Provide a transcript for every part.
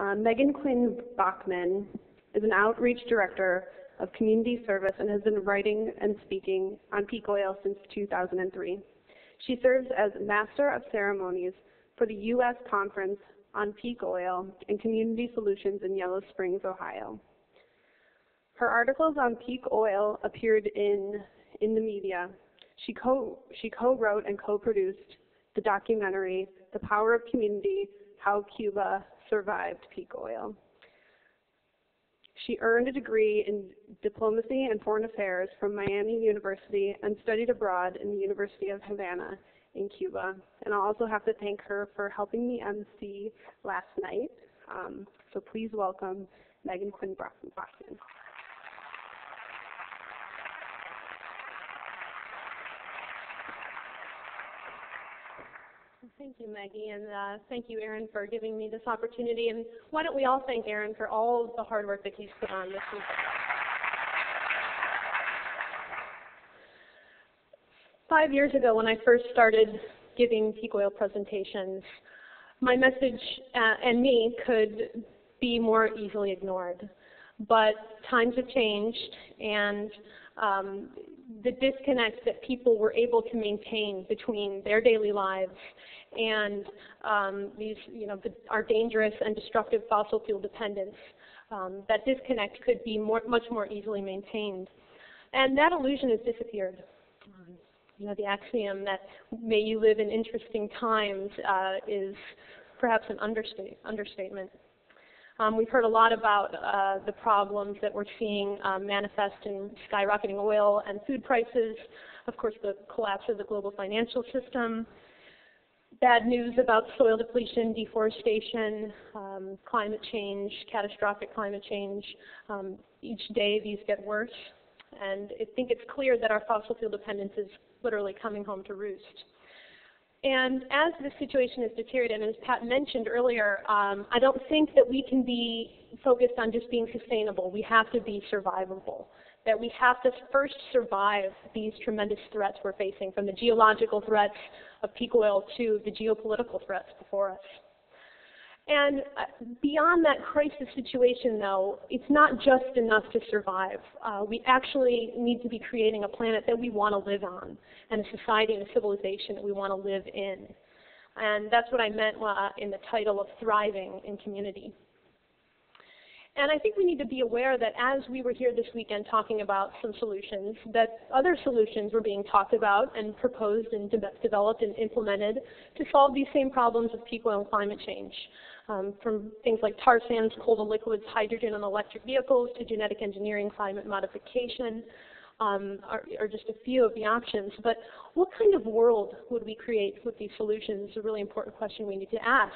Quinn Bachman is an outreach director of community service and has been writing and speaking on peak oil since 2003. She serves as Master of Ceremonies for the U.S. Conference on Peak Oil and Community Solutions in Yellow Springs, Ohio. Her articles on peak oil appeared in the media. She co-wrote and co-produced the documentary, The Power of Community, How Cuba Survived Peak Oil. She earned a degree in diplomacy and foreign affairs from Miami University and studied abroad in the University of Havana in Cuba. And I'll also have to thank her for helping me MC last night. So please welcome Quinn Bachman. Thank you, Maggie, and thank you, Aaron, for giving me this opportunity. And why don't we all thank Aaron for all the hard work that he's put on this week. 5 years ago, when I first started giving peak oil presentations, my message and me could be more easily ignored. But times have changed, and the disconnect that people were able to maintain between their daily lives and our dangerous and destructive fossil fuel dependence, that disconnect could be much more easily maintained. And that illusion has disappeared. The axiom that may you live in interesting times is perhaps an understatement. We've heard a lot about the problems that we're seeing manifest in skyrocketing oil and food prices, of course the collapse of the global financial system, bad news about soil depletion, deforestation, climate change, catastrophic climate change. Each day these get worse, and I think it's clear that our fossil fuel dependence is literally coming home to roost. And as the situation has deteriorated, and as Pat mentioned earlier, I don't think that we can be focused on just being sustainable. We have to be survivable, that we have to first survive these tremendous threats we're facing, from the geological threats of peak oil to the geopolitical threats before us. And beyond that crisis situation, though, it's not just enough to survive. We actually need to be creating a planet that we want to live on, and a society and a civilization that we want to live in. And that's what I meant in the title of Thriving in Community. And I think we need to be aware that as we were here this weekend talking about some solutions, that other solutions were being talked about and proposed and developed and implemented to solve these same problems of peak oil and climate change. From things like tar sands, coal to liquids, hydrogen and electric vehicles, to genetic engineering, climate modification, are just a few of the options. But what kind of world would we create with these solutions is a really important question we need to ask.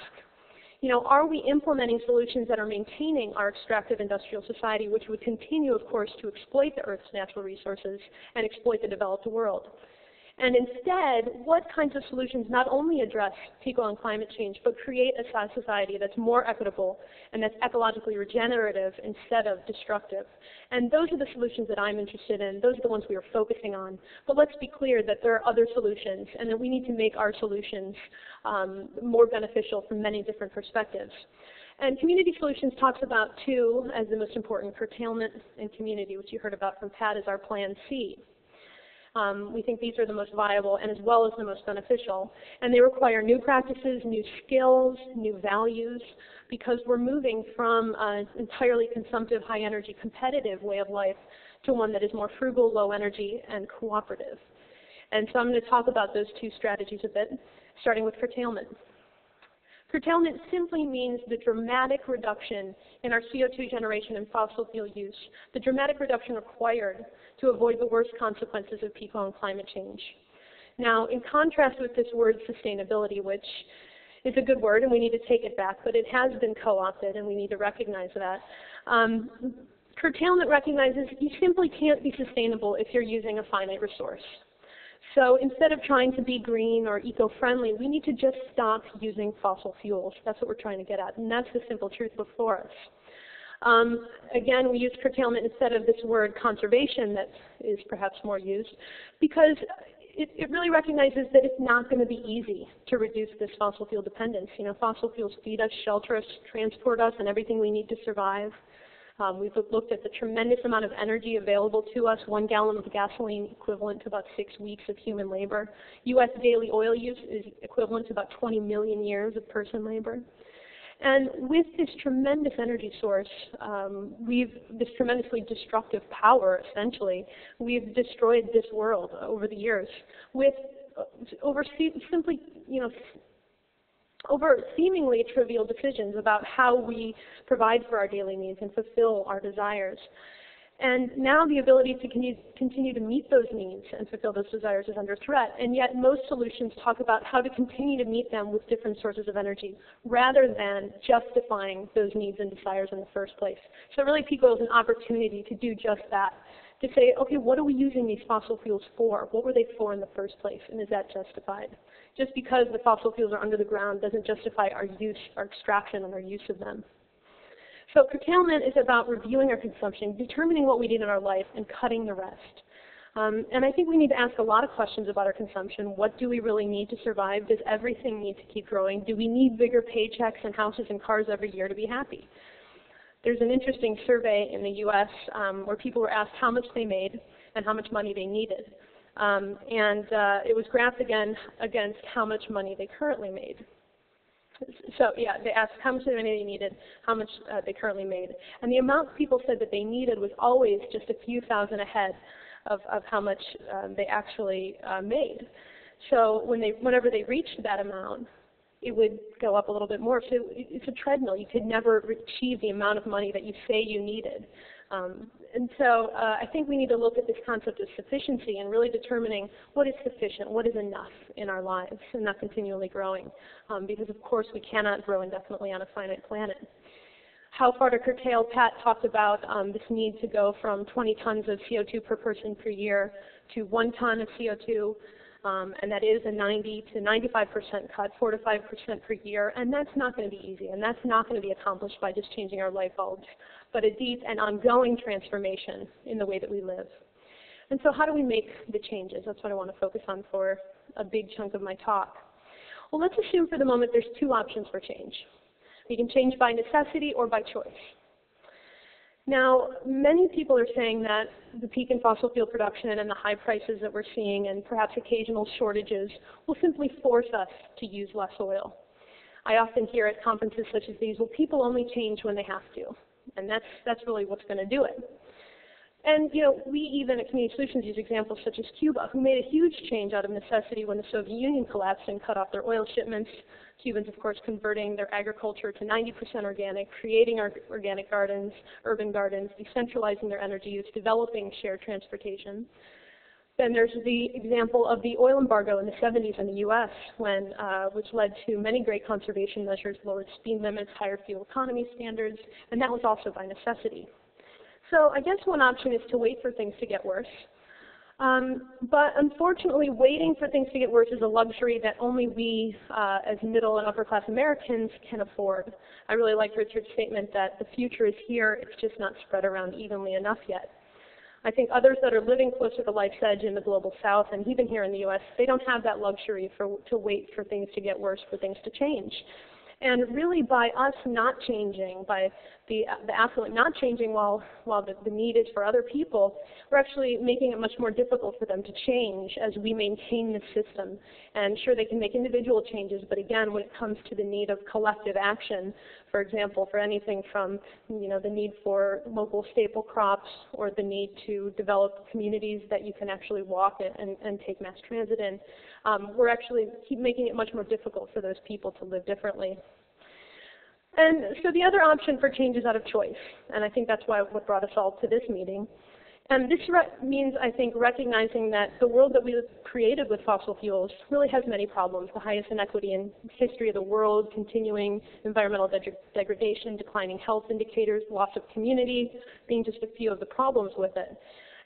Are we implementing solutions that are maintaining our extractive industrial society, which would continue, of course, to exploit the Earth's natural resources and exploit the developed world? And instead, what kinds of solutions not only address peak oil and climate change, but create a society that's more equitable and that's ecologically regenerative instead of destructive? And those are the solutions that I'm interested in. Those are the ones we are focusing on. But let's be clear that there are other solutions, and that we need to make our solutions more beneficial from many different perspectives. And Community Solutions talks about two as the most important: curtailment and community, which you heard about from Pat as our Plan C. We think these are the most viable and as well as the most beneficial. And they require new practices, new skills, new values, because we're moving from an entirely consumptive, high-energy, competitive way of life to one that is more frugal, low-energy, and cooperative. And so I'm going to talk about those two strategies a bit, starting with curtailment. Curtailment simply means the dramatic reduction in our CO2 generation and fossil fuel use, the dramatic reduction required to avoid the worst consequences of peak oil and climate change. Now, in contrast with this word sustainability, which is a good word and we need to take it back, but it has been co-opted and we need to recognize that. Curtailment recognizes you simply can't be sustainable if you're using a finite resource. So instead of trying to be green or eco-friendly, we need to just stop using fossil fuels. That's what we're trying to get at, and that's the simple truth before us. Again, we use curtailment instead of this word conservation that is perhaps more used, because it really recognizes that it's not going to be easy to reduce this fossil fuel dependence. You know, fossil fuels feed us, shelter us, transport us, and everything we need to survive. We've looked at the tremendous amount of energy available to us. 1 gallon of gasoline equivalent to about 6 weeks of human labor. U.S. daily oil use is equivalent to about 20 million years of person labor. And with this tremendous energy source, this tremendously destructive power, essentially, we've destroyed this world over the years with over seemingly trivial decisions about how we provide for our daily needs and fulfill our desires. And now the ability to continue to meet those needs and fulfill those desires is under threat. And yet most solutions talk about how to continue to meet them with different sources of energy rather than justifying those needs and desires in the first place. So really peak oil is an opportunity to do just that. To say, okay, what are we using these fossil fuels for? What were they for in the first place? And is that justified? Just because the fossil fuels are under the ground doesn't justify our use, our extraction, and our use of them. So curtailment is about reviewing our consumption, determining what we need in our life, and cutting the rest. And I think we need to ask a lot of questions about our consumption. What do we really need to survive? Does everything need to keep growing? Do we need bigger paychecks and houses and cars every year to be happy? There's an interesting survey in the US where people were asked how much they made and how much money they needed. It was graphed again against how much money they currently made. So yeah, they asked how much money they needed, how much they currently made. And the amount people said that they needed was always just a few thousand ahead of how much they actually made. So whenever they reached that amount, it would go up a little bit more. So it's a treadmill. You could never achieve the amount of money that you say you needed. And so I think we need to look at this concept of sufficiency and really determining what is sufficient, what is enough in our lives, and not continually growing. Because of course we cannot grow indefinitely on a finite planet. How far to curtail? Pat talked about this need to go from 20 tons of CO2 per person per year to 1 ton of CO2. And that is a 90 to 95% cut, 4 to 5% per year, and that's not going to be easy, and that's not going to be accomplished by just changing our light bulbs, but a deep and ongoing transformation in the way that we live. And so how do we make the changes? That's what I want to focus on for a big chunk of my talk. Well, let's assume for the moment there's 2 options for change. We can change by necessity or by choice. Now, many people are saying that the peak in fossil fuel production and the high prices that we're seeing and perhaps occasional shortages will simply force us to use less oil. I often hear at conferences such as these, well, people only change when they have to. And that's really what's going to do it. And, you know, we even at Community Solutions use examples such as Cuba, who made a huge change out of necessity when the Soviet Union collapsed and cut off their oil shipments. Cubans, of course, converting their agriculture to 90% organic, creating organic gardens, urban gardens, decentralizing their energy use, developing shared transportation. Then there's the example of the oil embargo in the 70s in the US, which led to many great conservation measures, lowered speed limits, higher fuel economy standards, and that was also by necessity. So I guess one option is to wait for things to get worse. But unfortunately, waiting for things to get worse is a luxury that only we, as middle and upper class Americans, can afford. I really like Richard's statement that the future is here, it's just not spread around evenly enough yet. I think others that are living closer to life's edge in the global south and even here in the US, they don't have that luxury to wait for things to get worse, for things to change. And really by us not changing, by the affluent not changing while the need is for other people, we're actually making it much more difficult for them to change as we maintain the system. And sure, they can make individual changes, but again, when it comes to the need of collective action, for example, for anything from the need for local staple crops or the need to develop communities that you can actually walk and take mass transit in, we're actually keep making it much more difficult for those people to live differently. And so the other option for change is out of choice, and I think that's what brought us all to this meeting. And this means, I think, recognizing that the world that we created with fossil fuels really has many problems, the highest inequity in history of the world, continuing environmental degradation, declining health indicators, loss of community, being just a few of the problems with it.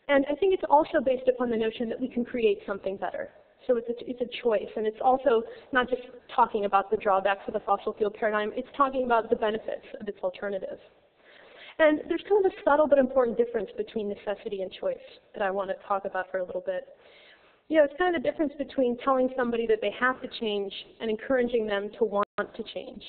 And I think it's also based upon the notion that we can create something better. So it's a choice, and it's also not just talking about the drawbacks of the fossil fuel paradigm, it's talking about the benefits of its alternative. And there's kind of a subtle but important difference between necessity and choice that I want to talk about for a little bit. You know, it's kind of the difference between telling somebody that they have to change and encouraging them to want to change.